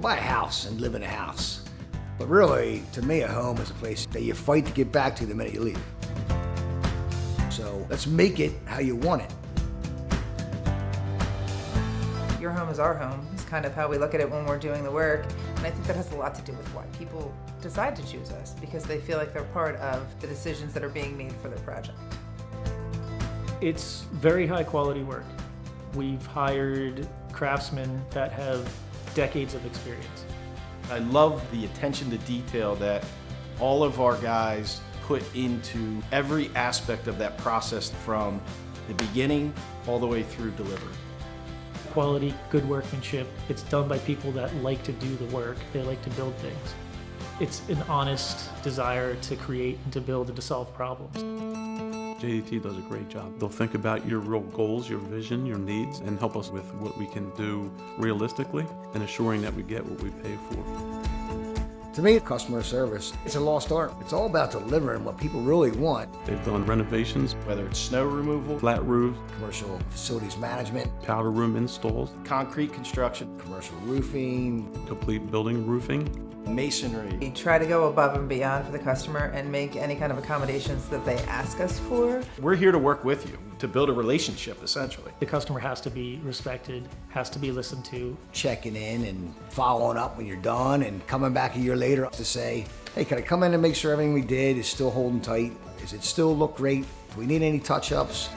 buy a house and live in a house. But really, to me, a home is a place that you fight to get back to the minute you leave. So let's make it how you want it. Your home is our home. It's kind of how we look at it when we're doing the work. And I think that has a lot to do with why people decide to choose us, because they feel like they're part of the decisions that are being made for their project. It's very high quality work. We've hired craftsmen that have decades of experience. I love the attention to detail that all of our guys put into every aspect of that process, from the beginning all the way through delivery. Quality, good workmanship. It's done by people that like to do the work. They like to build things. It's an honest desire to create and to build and to solve problems. JDT does a great job. They'll think about your real goals, your vision, your needs, and help us with what we can do realistically and assuring that we get what we pay for. To me, customer service, it's a lost art. It's all about delivering what people really want. They've done renovations, Whether it's snow removal, flat roofs, Commercial facilities management, powder room installs, concrete construction, commercial roofing, complete building roofing. masonry. We try to go above and beyond for the customer and make any kind of accommodations that they ask us for. We're here to work with you, to build a relationship, essentially. The customer has to be respected, has to be listened to. checking in and following up when you're done, and coming back a year later to say, hey, can I come in and make sure everything we did is still holding tight? Does it still look great? Do we need any touch-ups?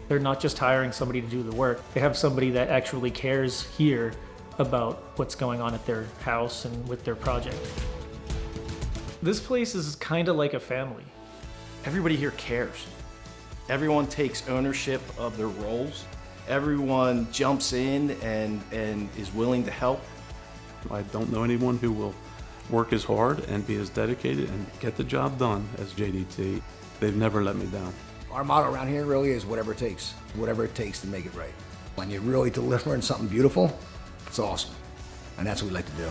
They're not just hiring somebody to do the work. They have somebody that actually cares here about what's going on at their house and with their project. This place is kind of like a family. Everybody here cares. Everyone takes ownership of their roles. Everyone jumps in and is willing to help. I don't know anyone who will work as hard and be as dedicated and get the job done as JDT. They've never let me down. Our motto around here really is whatever it takes to make it right. When you're really delivering something beautiful, it's awesome. And that's what we like to do.